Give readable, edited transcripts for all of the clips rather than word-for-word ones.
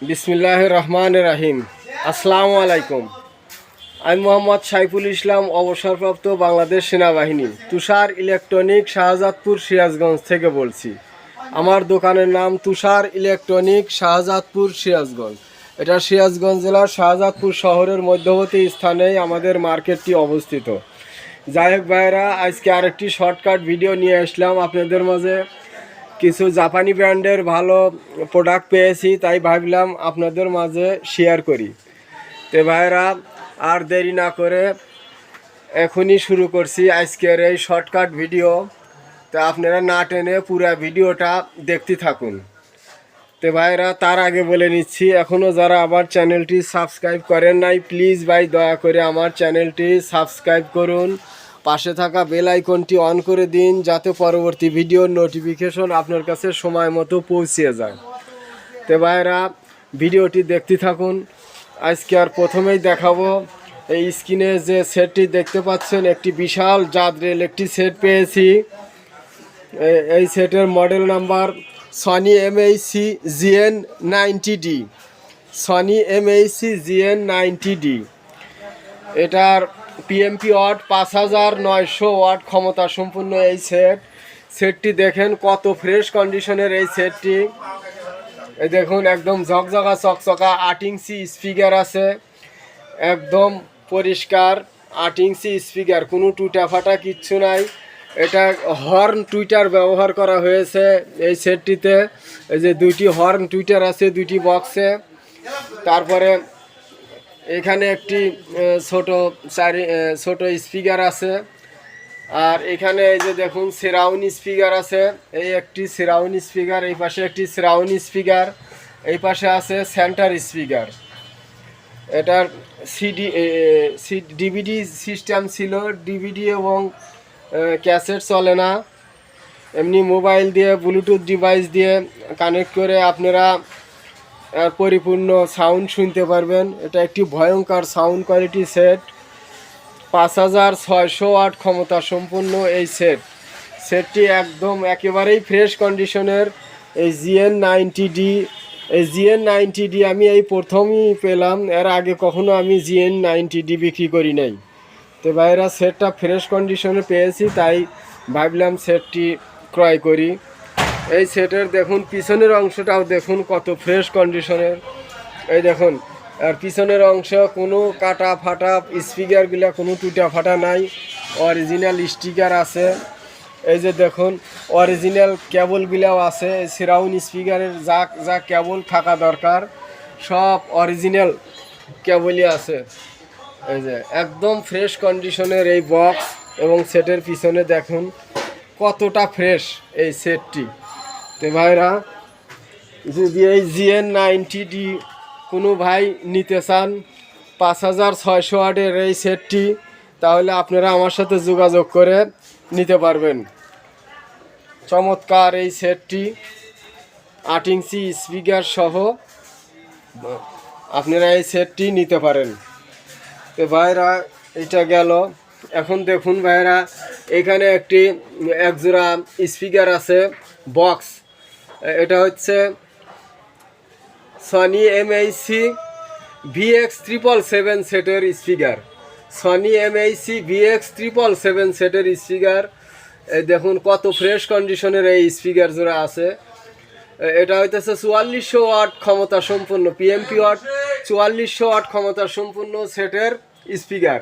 বিসমিল্লাহির রহমানির রহিম। আসসালামু আলাইকুম। আমি মোহাম্মদ সাইফুল ইসলাম, অবসরপ্রাপ্ত বাংলাদেশ সেনাবাহিনী, তুষার ইলেকট্রনিক, শাহজাদপুর, সিরাজগঞ্জ থেকে বলছি। আমার দোকানের নাম তুষার ইলেকট্রনিক, শাহজাদপুর, সিরাজগঞ্জ। এটা সিরাজগঞ্জ জেলার শাহজাদপুর শহরের মধ্যবর্তী স্থানেই আমাদের মার্কেটটি অবস্থিত। যাই হোক ভাইরা, আজকে আরেকটি শর্টকাট ভিডিও নিয়ে আসলাম আপনাদের মাঝে। কিছু জাপানি ব্র্যান্ডের ভালো প্রোডাক্ট পেয়েছি, তাই ভাবলাম আপনাদের মাঝে শেয়ার করি। তো ভাইরা, আর দেরি না করে এখনই শুরু করছি আজকের এই শর্টকাট ভিডিও। তো আপনারা না টেনে পুরো ভিডিওটা দেখতে থাকুন। তো ভাইরা, তার আগে বলে নিচ্ছি, এখনও যারা আমার চ্যানেলটি সাবস্ক্রাইব করেন নাই, প্লিজ ভাই দয়া করে আমার চ্যানেলটি সাবস্ক্রাইব করুন। পাশে থাকা বেল আইকনটি অন করে দিন, যাতে পরবর্তী ভিডিওর নোটিফিকেশন আপনার কাছে সময় মতো পৌঁছে যায়। তো ভাইরা, ভিডিওটি দেখতে থাকুন। আজকে আর প্রথমেই দেখাবো, এই স্ক্রিনে যে সেটটি দেখতে পাচ্ছেন, একটি বিশাল জাদ্রেল একটি সেট পেয়েছি। এই সেটের model number Sony এমএইচসি GN90D, Sony এমএইচসি GN90D। এটার পিএমপি ওয়াট 5900 ওয়াট ক্ষমতা সম্পূর্ণ এই সেটটি দেখেন কত ফ্রেশ কন্ডিশনের এই সেটটি। এই দেখুন, একদম ঝকঝকা চকচকা 8 ইঞ্চি স্পিকার আছে, একদম পরিষ্কার 8 ইঞ্চি স্পিকার, কোনো টুটা ফাটা কিচ্ছু নাই। এটা হর্ন টুইটার ব্যবহার করা হয়েছে এই সেটটিতে। এই যে দুইটি হর্ন টুইটার আছে দুইটি বক্সে। তারপরে এখানে একটি ছোট স্পিকার আছে। আর এখানে এই যে দেখুন সারাউন্ড স্পিকার আছে, এই একটি সারাউন্ড স্পিকার, এই পাশে একটি সারাউন্ড স্পিকার, এই পাশে আছে সেন্টার স্পিকার। এটার ডিভিডি সিস্টেম ছিল, ডিভিডি এবং ক্যাসেট চলে না। এমনি মোবাইল দিয়ে, ব্লুটুথ ডিভাইস দিয়ে কানেক্ট করে আপনারা পরিপূর্ণ সাউন্ড শুনতে পারবেন। এটা একটি ভয়ঙ্কর সাউন্ড কোয়ালিটি সেট। 5600 ওয়াট ক্ষমতা সম্পন্ন এই সেটটি একদম একেবারেই ফ্রেশ কন্ডিশনের। এই GN90D, এই GN90D আমি এই প্রথমই পেলাম, এর আগে কখনো আমি GN90D বিক্রি করি নাই। তো ভাইরা, সেটটা ফ্রেশ কন্ডিশনে পেয়েছি, তাই ভাবলাম সেটটি ক্রয় করি। এই সেটের দেখুন পিছনের অংশটাও দেখুন কত ফ্রেশ কন্ডিশনের। এই দেখুন, আর পিছনের অংশ কোনো কাটা ফাটা, স্পিকারগুলা কোনো টুটা ফাটা নাই, অরিজিনাল স্টিকার আছে। এই যে দেখুন, অরিজিনাল কেবলগুলাও আছে। সারাউন্ড স্পিকারের যা কেবল থাকা দরকার সব অরিজিনাল কেবলই আছে। এই যে একদম ফ্রেশ কন্ডিশনের এই বক্স এবং সেটের পিছনে দেখুন কতটা ফ্রেশ এই সেটটি। তো ভাইরা, যদি এই GN90D কোনো ভাই নিতে চান 5600 ওয়াটের এই সেটটি, তাহলে আপনারা আমার সাথে যোগাযোগ করে নিতে পারবেন। চমৎকার এই সেটটি 8 ইঞ্চি স্পিকার সহ আপনারা এই সেটটি নিতে পারেন। তো ভাইরা, এটা গেল। এখন দেখুন ভাইরা, এখানে একজোড়া স্পিকার আছে বক্স। এটা হচ্ছে সনি এমএইচসি VX777 সেটের স্পিকার। সনি এমএইচসি VX777 সেটের স্পিকার। দেখুন কত ফ্রেশ কন্ডিশনের এই স্পিকার জোড়া আছে। এটা হইতেছে 4400 ওয়াট ক্ষমতা সম্পন্ন, পিএমপি ওয়াট 4400 ওয়াট ক্ষমতা সম্পন্ন সেটের স্পিকার।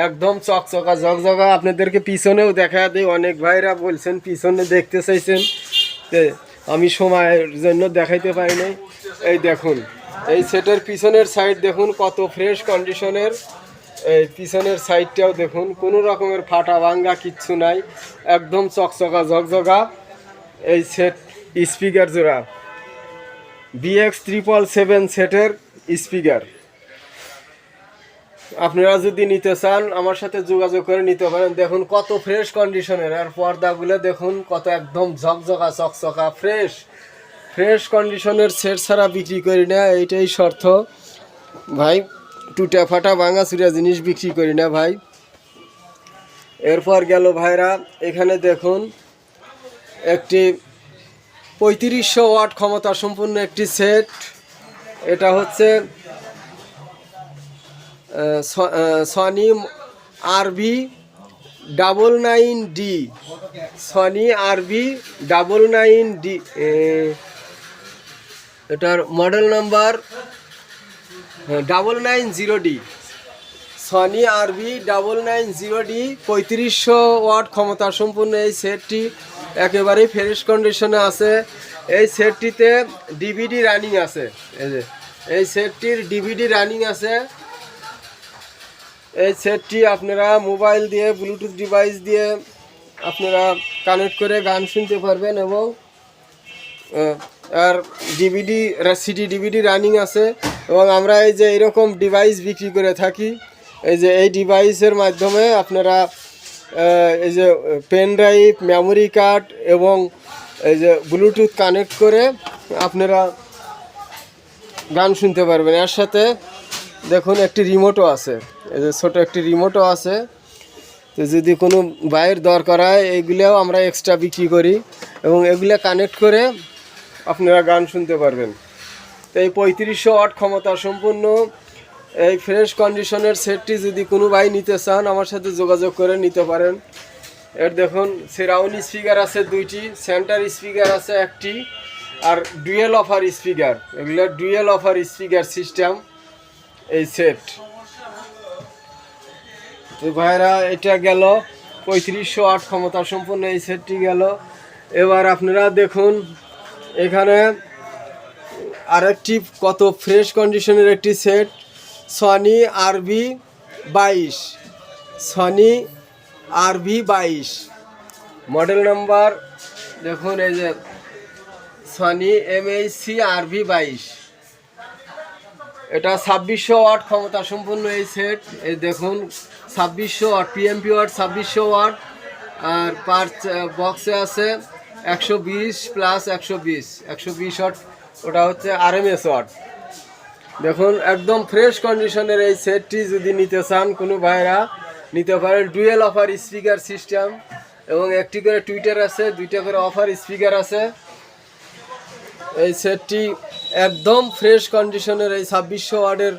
একদম চকচকা ঝকঝকা। আপনাদেরকে পিছনেও দেখা দিই, অনেক ভাইরা বলছেন পিছনে দেখতে চাইছেন, আমি সময়ের জন্য দেখাইতে পারি নাই। এই দেখুন, এই সেটের পিছনের সাইড দেখুন কত ফ্রেশ কন্ডিশনের। এই পিছনের সাইডটাও দেখুন, কোনো রকমের ফাটা ভাঙ্গা কিচ্ছু নাই, একদম চকচকা ঝকঝকা এই সেট স্পিকার জোড়া। VX777 সেটের স্পিকার। আপনারা যদি নিতে চান আমার সাথে যোগাযোগ করে নিতে পারেন। দেখুন কত ফ্রেশ কন্ডিশনের, আর পর্দাগুলো দেখুন কত একদম ঝকঝকা চকচকা ফ্রেশ কন্ডিশনের সেট ছাড়া বিক্রি করি না, এইটাই শর্ত ভাই। টুটা ফাটা ভাঙা চুরা জিনিস বিক্রি করি না ভাই। এরপর গেল ভাইরা, এখানে দেখুন একটি 3500 ওয়াট ক্ষমতা সম্পন্ন একটি সেট, এটা হচ্ছে সনি আরবি 99D, সনি আরবি 99D। এটার মডেল নাম্বার 990D, সনি আরবি 990D। 3500 ওয়াট ক্ষমতা সম্পূর্ণ এই সেটটি একেবারেই ফ্রেশ কন্ডিশনে আছে। এই সেটটিতে ডিভিডি রানিং আছে। এই সেটটির ডিভিডি রানিং আছে। এই সেটটি আপনারা মোবাইল দিয়ে ব্লুটুথ ডিভাইস দিয়ে আপনারা কানেক্ট করে গান শুনতে পারবেন এবং আর সিডি ডিভিডি রানিং আছে। এবং আমরা এই যে এরকম ডিভাইস বিক্রি করে থাকি। এই ডিভাইসের মাধ্যমে আপনারা এই যে পেন ড্রাইভ, মেমোরি কার্ড এবং এই যে ব্লুটুথ কানেক্ট করে আপনারা গান শুনতে পারবেন। এর সাথে দেখুন একটি রিমোটও আছে, এই যে ছোটো একটি রিমোটও আছে। তো যদি কোনো বাইরের দরকার হয় এইগুলোও আমরা এক্সট্রা বিক্রি করি এবং এগুলো কানেক্ট করে আপনারা গান শুনতে পারবেন। তো এই 3500 ওয়াট ক্ষমতা সম্পূর্ণ এই ফ্রেশ কন্ডিশনের সেটটি যদি কোনো ভাই নিতে চান আমার সাথে যোগাযোগ করে নিতে পারেন। এর দেখুন সারাউন্ড স্পিকার আছে 2টি, সেন্টার স্পিকার আছে 1টি, আর ডুয়েল অফার স্পিকার। এগুলো ডুয়েল অফার স্পিকার সিস্টেম এই সেট। তো ভাইরা এটা গেল 3500 ওয়াট ক্ষমতা সম্পন্ন এই সেটটি গেল। এবার আপনারা দেখুন এখানে আরেকটি কত ফ্রেশ কন্ডিশনের একটি সেট, সনি আরবি 22, সনি আরবি 22 মডেল নাম্বার দেখুন। এই যে সনি এমএইচসি আরবি 22, এটা 2600 ওয়াট ক্ষমতা সম্পন্ন এই সেট। এই দেখুন 2600 ওয়াট পিএমপি ওয়াট, 2600 ওয়াট। আর পার বক্সে আছে 120 প্লাস 120 ওয়াট, ওটা হচ্ছে আরএমএস ওয়াট। দেখুন একদম ফ্রেশ কন্ডিশনের এই সেটটি যদি নিতে চান কোনো ভাইরা নিতে পারেন। ডুয়েল অফার স্পিকার সিস্টেম এবং একটি করে টুইটার আছে, 2টা করে অফার স্পিকার আছে। এই সেটটি একদম ফ্রেশ কন্ডিশনের এই 2600 ওয়াটের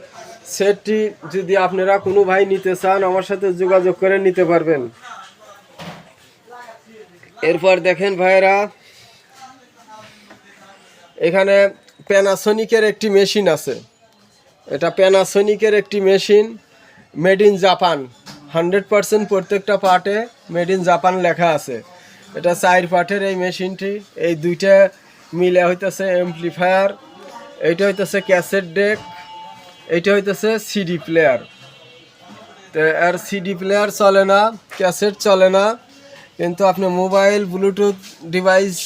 সেটটি যদি আপনারা কোনো ভাই নিতে চান আমার সাথে যোগাযোগ করে নিতে পারবেন। এরপর দেখেন ভাইরা এখানে প্যানাসোনিকের একটি মেশিন আছে। এটা প্যানাসোনিকের একটি মেশিন, মেড ইন জাপান 100%। প্রত্যেকটা পার্টে মেড ইন জাপান লেখা আছে। এটা 4 পার্টের এই মেশিনটি। এই 2টা মিলে হইতেছে এমপ্লিফায়ার, এইটা হইতেছে ক্যাসেট ডেক, এইটা হইতেছে সিডি প্লেয়ার। তো আর সিডি প্লেয়ার চলে না, ক্যাসেট চলে না, কিন্তু আপনি মোবাইল ব্লুটুথ ডিভাইস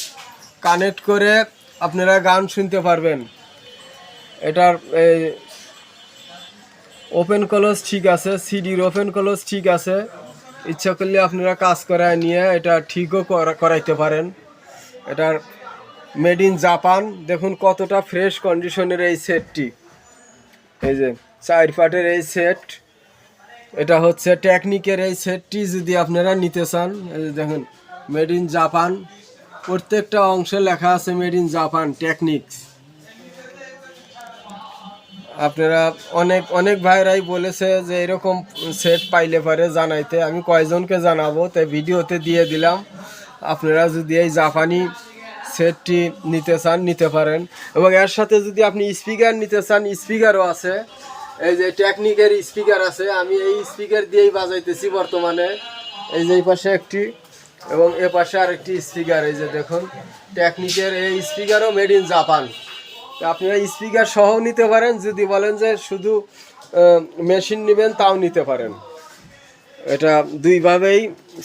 কানেক্ট করে আপনারা গান শুনতে পারবেন। এটার এই ওপেন ক্লোজ ঠিক আছে, সিডির ওপেন ক্লোজ ঠিক আছে। ইচ্ছা করলে আপনারা কাজ করায় নিয়ে এটা ঠিকও করাইতে পারেন। এটার মেড ইন জাপান। দেখুন কতটা ফ্রেশ কন্ডিশনের এই সেটটি। এই যে 4 পার্টের এই সেট, এটা হচ্ছে টেকনিকের এই সেটটি যদি আপনারা নিতে চান। এই যে দেখুন মেড ইন জাপান, প্রত্যেকটা অংশে লেখা আছে মেড ইন জাপান টেকনিক্স। আপনারা অনেক ভাইরাই বলেছে যে এরকম সেট পাইলে পারে জানাইতে, আমি কয়জনকে জানাবো তাই ভিডিওতে দিয়ে দিলাম। আপনারা যদি এই জাপানি সেটটি নিতে চান নিতে পারেন। এবং এর সাথে যদি আপনি স্পিকার নিতে চান স্পিকারও আছে। এই যে টেকনিকের স্পিকার আছে, আমি এই স্পিকার দিয়েই বাজাইতেছি বর্তমানে। এই যে এই পাশে একটি এবং এ পাশে আরেকটি স্পিকার। এই যে দেখুন টেকনিকের এই স্পিকারও মেড ইন জাপান। আপনারা স্পিকার সহ নিতে পারেন, যদি বলেন যে শুধু মেশিন নেবেন তাও নিতে পারেন। এটা দুইভাবেই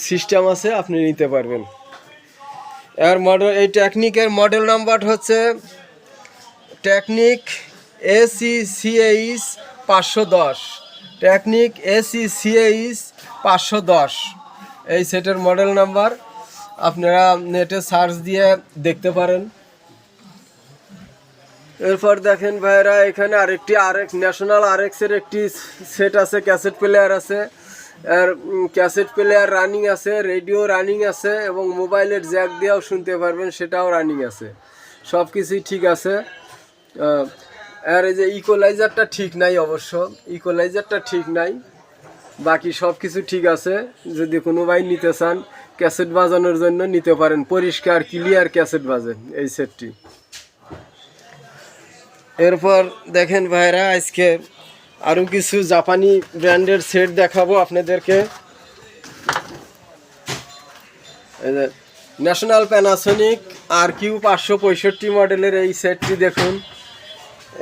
সিস্টেম আছে, আপনি নিতে পারবেন। এর মডেল এই টেকনিকের মডেল নাম্বার হচ্ছে টেকনিক ACCH 510, টেকনিক ACCH 510 এই সেটের মডেল নাম্বার। আপনারা নেটে সার্চ দিয়ে দেখতে পারেন। এরপর দেখেন ভাইরা এখানে আরেকটি ন্যাশনাল RX-এর একটি সেট আছে, ক্যাসেট প্লেয়ার আছে। আর ক্যাসেট প্লেয়ার রানিং আছে, রেডিও রানিং আছে এবং মোবাইলের জ্যাক দিয়েও শুনতে পারবেন, সেটাও রানিং আছে। সব কিছুই ঠিক আছে। আর এই যে ইকোলাইজারটা ঠিক নাই, অবশ্য ইকোলাইজারটা ঠিক নাই, বাকি সব কিছু ঠিক আছে। যদি কোনো ভাই নিতে চান ক্যাসেট বাজানোর জন্য নিতে পারেন, পরিষ্কার ক্লিয়ার ক্যাসেট বাজে এই সেটটি। এরপর দেখেন ভাইরা, আজকে আরও কিছু জাপানি ব্র্যান্ডের সেট দেখাবো আপনাদেরকে। এই যে ন্যাশনাল প্যানাসোনিক RQ 565 মডেলের এই সেটটি দেখুন।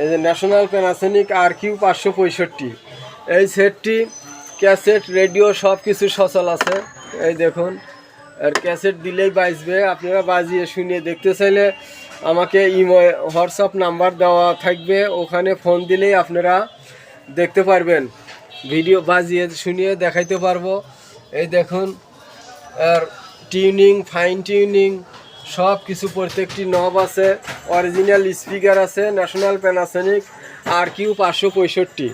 এই যে ন্যাশনাল প্যানাসোনিক RQ 565, এই সেটটি ক্যাসেট রেডিও সব কিছু সচল আছে। এই দেখুন, আর ক্যাসেট দিলেই বাজবে। আপনারা বাজিয়ে শুনিয়ে দেখতে চাইলে আমাকে হোয়াটসঅ্যাপ নাম্বার দেওয়া থাকবে, ওখানে ফোন দিলেই আপনারা দেখতে পারবেন, ভিডিও বাজিয়ে শুনিয়ে দেখাইতে পারবো। এই দেখুন, আর টিউনিং, ফাইন টিউনিং সব কিছু, প্রত্যেকটি নব আছে, অরিজিনাল স্পিকার আছে, ন্যাশনাল প্যানাসোনিক RQ 565।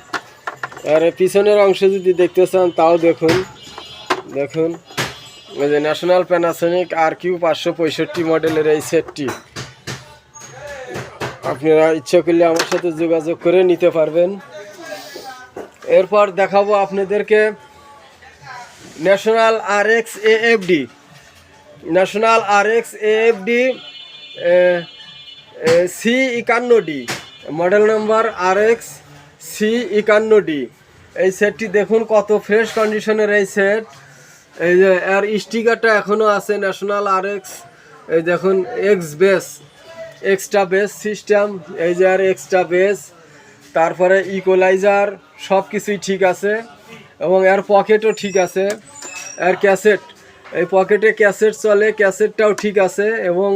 আর পিছনের অংশ যদি দেখতে চান তাও দেখুন, দেখুন এই যে ন্যাশনাল প্যানাসোনিক RQ 565 মডেলের এই সেটটি আপনারা ইচ্ছা করলে আমার সাথে যোগাযোগ করে নিতে পারবেন। এরপর দেখাবো আপনাদেরকে national RX AFD, national RX AFD C51D, model number RX C51D। এই সেটটি দেখুন কত ফ্রেশ কন্ডিশনের এই সেট। এই যে এর স্টিকারটা এখনও আছে, ন্যাশনাল RX। এই দেখুন x base, extra base system, এই যে আর এক্সট্রা বেস, তারপরে ইকোলাইজার সব কিছুই ঠিক আছে, এবং এর পকেটও ঠিক আছে। এর ক্যাসেট, এই পকেটে ক্যাসেট চলে, ক্যাসেটটাও ঠিক আছে। এবং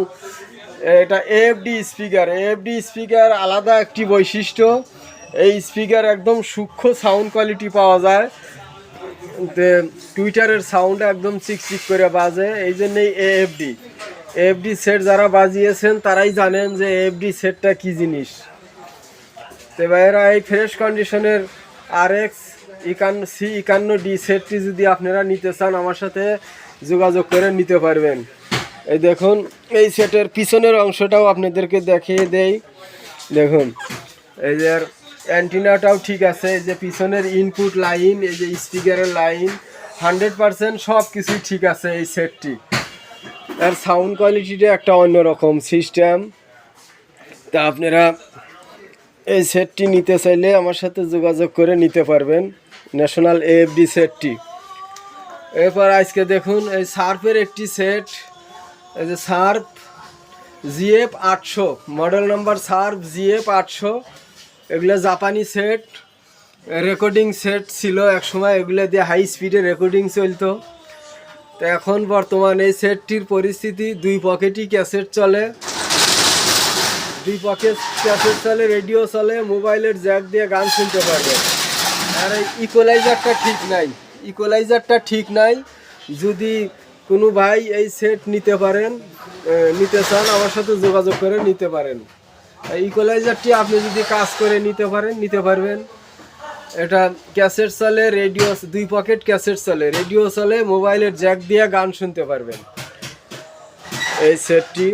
এটা AFD স্পিকার, AFD স্পিকার আলাদা একটি বৈশিষ্ট্য। এই স্পিকার একদম সূক্ষ্ম সাউন্ড কোয়ালিটি পাওয়া যায়, টুইটারের সাউন্ড একদম চিকচিক করে বাজে। এই জন্যই AFD সেট যারা বাজিয়েছেন তারাই জানেন যে AFD সেটটা কী জিনিস। তো ভাইয়েরা, এই ফ্রেশ কন্ডিশনের RX C51D সেটটি যদি আপনারা নিতে চান আমার সাথে যোগাযোগ করে নিতে পারবেন। এই দেখুন, এই সেটের পিছনের অংশটাও আপনাদেরকে দেখিয়ে দেই। দেখুন, এই যে অ্যান্টিনাটাও ঠিক আছে, এই যে পিছনের ইনপুট লাইন, এই যে স্পিকারের লাইন 100% সব কিছুই ঠিক আছে এই সেটটি। আর সাউন্ড কোয়ালিটিটা একটা অন্যরকম সিস্টেম। তা আপনারা এই সেটটি নিতে চাইলে আমার সাথে যোগাযোগ করে নিতে পারবেন, ন্যাশনাল AFD সেটটি। এরপর আজকে দেখুন এই শার্পের একটি সেট, এই যে sharp GF 800, model number sharp GF 800। এগুলো জাপানি সেট, রেকর্ডিং সেট ছিল এক সময়, এগুলো দিয়ে হাই স্পিডে রেকর্ডিং চলতো। তো এখন বর্তমান এই সেটটির পরিস্থিতি, দুই পকেটই ক্যাসেট চলে, দুই পকেট ক্যাসেট চলে, রেডিও চলে, মোবাইলের জ্যাক দিয়ে গান শুনতে পারবে। আর এই ইকোলাইজারটা ঠিক নাই, ইকোলাইজারটা ঠিক নাই। যদি কোনো ভাই এই সেট নিতে চান আমার সাথে যোগাযোগ করে নিতে পারেন। ইকোলাইজারটি আপনি যদি কাজ করে নিতে পারবেন। এটা ক্যাসেট চলে, রেডিও, দুই পকেট ক্যাসেট চলে, রেডিও চলে, মোবাইলের জ্যাক দিয়ে গান শুনতে পারবেন। এই সেটটি,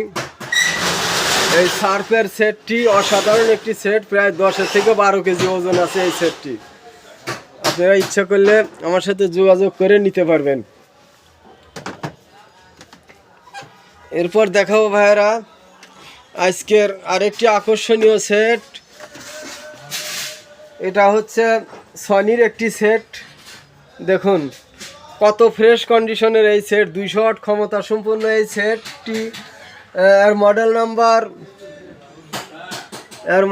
এই শার্পের সেটটি অসাধারণ একটি সেট, প্রায় 10 থেকে 12 কেজি ওজন আছে এই সেটটি। আপনারা ইচ্ছা করলে আমার সাথে যোগাযোগ করে নিতে পারবেন। এরপর দেখাবো ভাইয়েরা আজকের আরেকটি আকর্ষণীয় সেট। এটা হচ্ছে সনির একটি সেট। দেখুন কত ফ্রেশ কন্ডিশনের এই সেট, 200 ওয়াট ক্ষমতা সম্পন্ন এই সেটটি। এর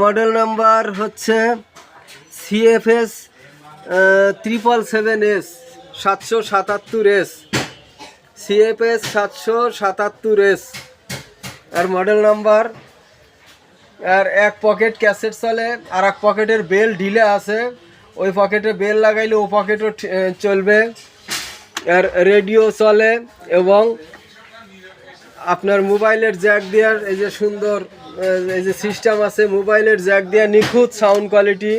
মডেল নাম্বার হচ্ছে CFS 777S, 777S, CFS 777S এর মডেল নাম্বার। আর এক পকেট ক্যাসেট চলে, আর এক পকেটের বেল ঢিলে আছে, ওই পকেটে বেল লাগাইলে ও পকেটও চলবে। আর রেডিও চলে, এবং আপনার মোবাইলের জ্যাক দেওয়ার এই যে সুন্দর এই যে সিস্টেম আছে, মোবাইলের জ্যাক দেওয়া নিখুঁত সাউন্ড কোয়ালিটি।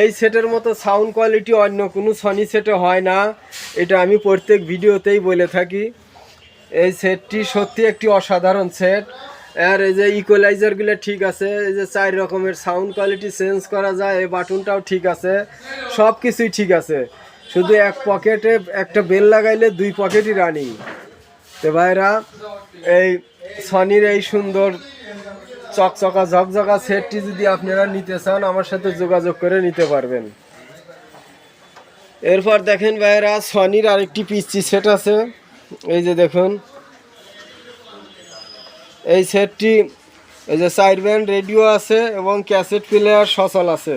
এই সেটের মতো সাউন্ড কোয়ালিটি অন্য কোনো সনি সেটে হয় না, এটা আমি প্রত্যেক ভিডিওতেই বলে থাকি। এই সেটটি সত্যি একটি অসাধারণ সেট। আর এই যে ইকুয়ালাইজারগুলো ঠিক আছে, এই যে 4 রকমের সাউন্ড কোয়ালিটি চেঞ্জ করা যায়, এই বাটনটাও ঠিক আছে, সব কিছুই ঠিক আছে। শুধু এক পকেটে একটা বেল লাগাইলে 2 পকেটই রানিং। তো ভাইরা এই সনির এই সুন্দর চকচকা ঝকঝকা সেটটি যদি আপনারা নিতে চান আমার সাথে যোগাযোগ করে নিতে পারবেন। এরপর দেখেন ভাইরা সনির আরেকটি পিসি সেট আছে, এই যে দেখুন এই সেটটি, এই যে 4 ব্যান্ড রেডিও আছে এবং ক্যাসেট প্লেয়ার সচল আছে,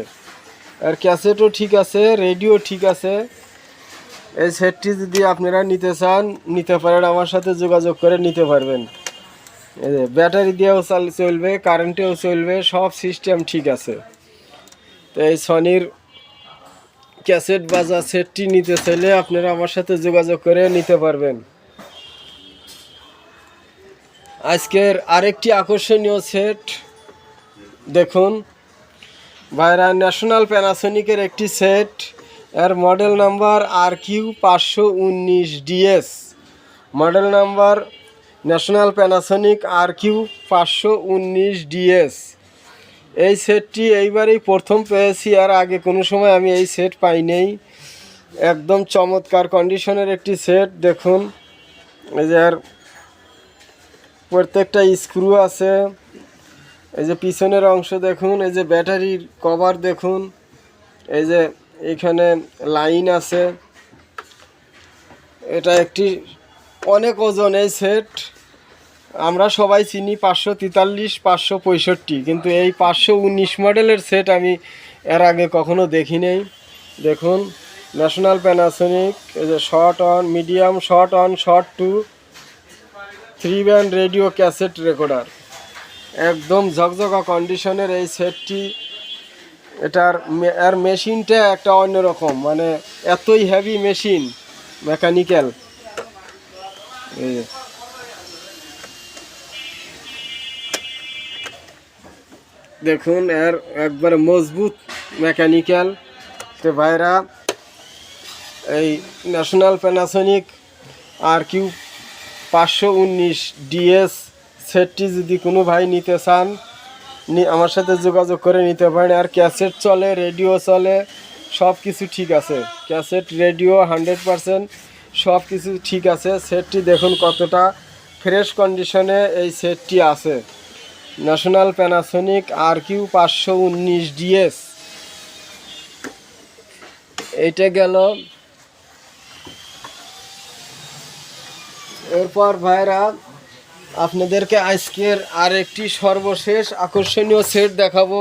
আর ক্যাসেটও ঠিক আছে, রেডিও ঠিক আছে। এই সেটটি যদি আপনারা নিতে চান নিতে পারেন, আমার সাথে যোগাযোগ করে নিতে পারবেন। এই যে ব্যাটারি দিয়েও চলবে, কারেন্টেও চলবে, সব সিস্টেম ঠিক আছে। তো এই সনির ক্যাসেট বাজা সেটটি নিতে চাইলে আপনারা আমার সাথে যোগাযোগ করে নিতে পারবেন। আজকের আরেকটি আকর্ষণীয় সেট দেখুন ভাইরা, ন্যাশনাল প্যানাসোনিকের একটি সেট, এর model number RQ519DS, model number national Panasonic RQ519DS। এই সেটটি এইবারেই প্রথম পেয়েছি, আর আগে কোনো সময় আমি এই সেট পাই নেই। একদম চমৎকার কন্ডিশনের একটি সেট দেখুন, এই যে আর প্রত্যেকটা স্ক্রু আছে, এই যে পিছনের অংশ দেখুন, এই যে ব্যাটারির কভার দেখুন, এই যে এখানে লাইন আছে। এটা একটি অনেক ওজন এই সেট, আমরা সবাই চিনি 543, 565, কিন্তু এই 519 মডেলের সেট আমি এর আগে কখনো দেখি নেই। দেখুন ন্যাশনাল প্যানাসোনিক, এই যে short on, medium, short on, short two, 3 band radio cassette recorder, একদম ঝকঝকা কন্ডিশনের এই সেটটি। এর মেশিনটা একটা অন্যরকম, মানে এতই হেভি মেশিন, মেকানিক্যাল। দেখুন এর একবারে মজবুত মেকানিক্যাল। তো ভাইরা এই ন্যাশনাল প্যানাসোনিক RQ519DS সেটটি যদি কোনো ভাই নিতে চান আমার সাথে যোগাযোগ করে নিতে পারেন। আর ক্যাসেট চলে, রেডিও চলে, সব কিছু ঠিক আছে, ক্যাসেট রেডিও 100% সব কিছু ঠিক আছে। সেটটি দেখুন কতটা ফ্রেশ কন্ডিশনে এই সেটটি আছে, ন্যাশনাল প্যানাসোনিক RQ519DS। এইটা গেল। এরপর ভাইরা আপনাদেরকে আজকের আরেকটি সর্বশেষ আকর্ষণীয় সেট দেখাবো,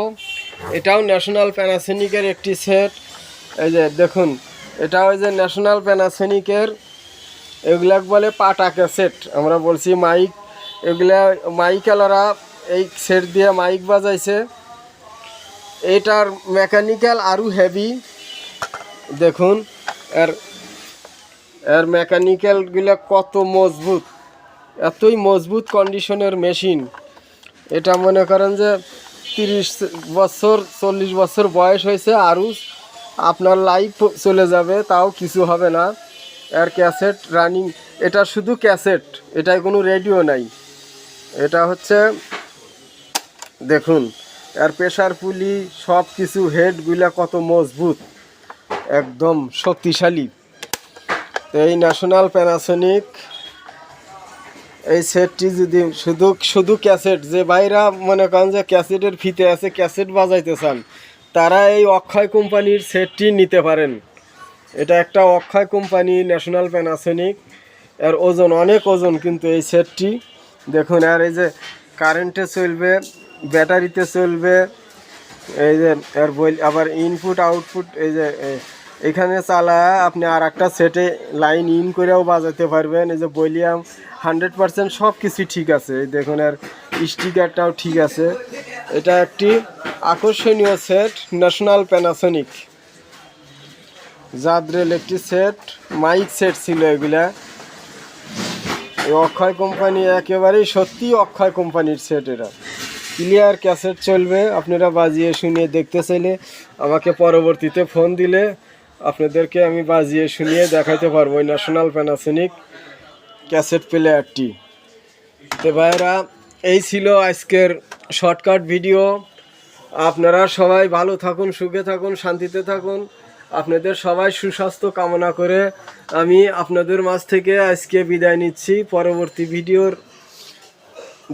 এটাও ন্যাশনাল প্যানাসোনিকের একটি সেট। এই যে দেখুন, এটা ওই যে ন্যাশনাল প্যানাসোনিকের এগুলা বলে পাটা ক্যাসেট, আমরা বলছি মাইক, এগুলা মাইকালারা এই সেট দিয়ে মাইক বাজাইছে। এটার মেকানিক্যাল আরও হেভি, দেখুন এর মেকানিক্যালগুলো কত মজবুত, এতই মজবুত কন্ডিশনের মেশিন। এটা মনে করেন যে 30 বছর 40 বছর বয়স হয়েছে, আরও আপনার লাইফ চলে যাবে, তাও কিছু হবে না। এর ক্যাসেট রানিং, এটা শুধু ক্যাসেট, এটায় কোনো রেডিও নাই। এটা হচ্ছে দেখুন এর প্রেসার পুলি, সব কিছু, হেডগুলা কত মজবুত, একদম শক্তিশালী। এই ন্যাশনাল প্যানাসোনিক এই সেটটি যদি শুধু ক্যাসেট, যে ভাইরা মনে করেন যে ক্যাসেটের ফিতে আছে, ক্যাসেট বাজাইতে চান, তারা এই অক্ষয় কোম্পানির সেটটি নিতে পারেন। এটা একটা অক্ষয় কোম্পানি ন্যাশনাল প্যানাসোনিক, এর ওজন অনেক ওজন, কিন্তু এই সেটটি দেখুন। আর এই যে কারেন্টে চলবে, ব্যাটারিতে চলবে, এই যে এর আবার ইনপুট আউটপুট, এই যে এখানে চালা আপনি আর একটা সেটে লাইন ইন করেও বাজাতে পারবেন। এই যে ভলিউম 100% সব কিছু ঠিক আছে। এই দেখুন এর স্টিকারটাও ঠিক আছে। এটা একটি আকর্ষণীয় সেট ন্যাশনাল প্যানাসোনিক জাদ্রেল একটি সেট, মাইক সেট ছিল এগুলা। এই অক্ষয় কোম্পানি একেবারেই সত্যি অক্ষয় কোম্পানির সেট, এরা ক্লিয়ার ক্যাসেট চলবে। আপনারা বাজিয়ে শুনিয়ে দেখতে চাইলে আমাকে পরবর্তীতে ফোন দিলে আপনাদেরকে আমি বাজিয়ে শুনিয়ে দেখাইতে পারবো ন্যাশনাল প্যানাসোনিক ক্যাসেট প্লেয়ারটি। তো ভাইরা এই ছিল আজকের শর্টকাট ভিডিও। আপনারা সবাই ভালো থাকুন, সুখে থাকুন, শান্তিতে থাকুন। আপনাদের সবাই সুস্বাস্থ্য কামনা করে আমি আপনাদের মাঝ থেকে আজকে বিদায় নিচ্ছি। পরবর্তী ভিডিওর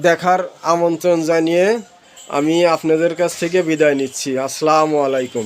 দেখার আমন্ত্রণ জানিয়ে আমি আপনাদের কাছ থেকে বিদায় নিচ্ছি। আসসালামু আলাইকুম।